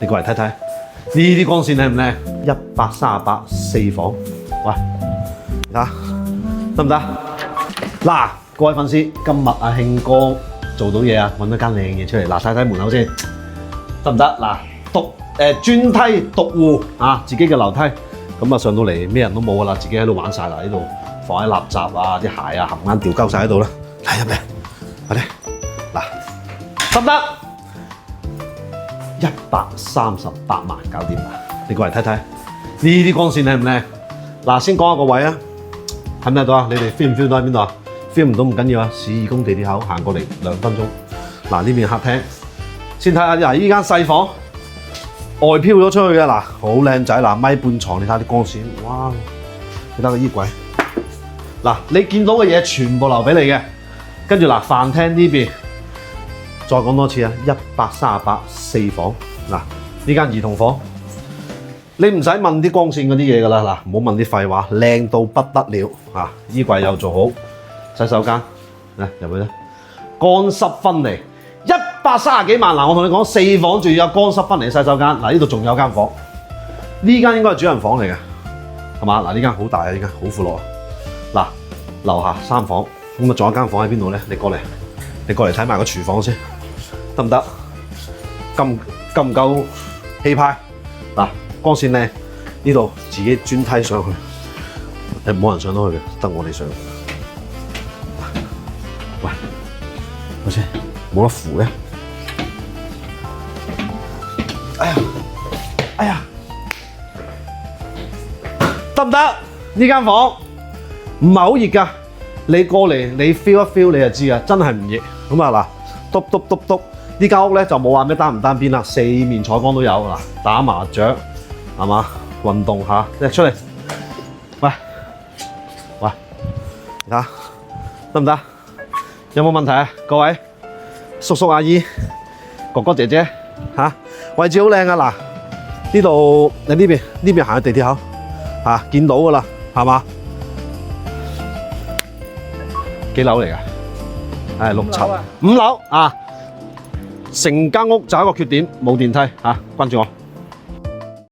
你過嚟睇睇，呢啲光線靚唔靚？138 4房，喂，睇下得唔得？嗱，各位粉絲，今日阿慶哥做到嘢啊，揾咗間靚嘢出嚟。嗱，睇睇門口先，得唔得？嗱，專梯獨戶啊，自己嘅樓梯，咁啊上到嚟咩人都冇噶啦，自己喺度玩晒啦，呢度放喺垃圾啊、啲鞋啊，冚唪唥掉鳩晒喺度啦。嚟入嚟，快啲，嗱，得唔得？138萬搞掂啦！你過嚟睇睇，呢啲光線靚唔靚？嗱，先講下個位啊，睇唔睇到啊？你哋 feel 唔 feel 到喺邊度啊？feel 唔到唔緊要啊，市義宮地鐵口行過嚟2分鐘。嗱，呢邊客廳，先睇下嗱，呢間細房外飄咗出去嘅嗱，好靚仔嗱，米半床，你睇下啲光線，哇！你睇個衣櫃，嗱，你見到嘅嘢全部留俾你嘅，跟住嗱，飯廳呢邊。再講多次啊，138 4房嗱，呢間兒童房，你唔使問啲光線嗰啲嘢㗎啦，嗱，唔好問啲廢話，靚到不得了啊！衣櫃又做好，洗手間嚟入去啦，乾濕分離，130幾萬嗱，我同你講4房仲要有乾濕分離洗手間，嗱呢度仲有間房，呢間應該係主人房嚟嘅，係嘛？嗱呢間好大啊，呢間好闊落啊，嗱樓下3房，咁啊仲有一間房喺邊度咧？你過嚟睇埋個廚房先。得唔得？夠唔夠氣派？嗱，光線靚，呢度自己專梯上去，冇人上到去嘅，得我哋上。喂，好先，冇得扶嘅。哎呀，得唔得？呢間房唔係好熱㗎，你過嚟你 feel 一 feel 你就知啊，真係唔熱。咁啊嗱，篤。呢間屋咧就冇話咩單唔單邊啦，4面採光都有嗱，打麻雀係嘛，運動下，你出嚟，喂，睇下得唔得？有冇問題啊？各位叔叔阿姨、哥哥姐姐嚇，位置好靚啊！嗱，呢度你呢邊行去地鐵口嚇，見到㗎啦，係嘛？幾樓嚟㗎？係6層，5樓啊！成間屋就一個缺點，冇電梯嚇，關住我。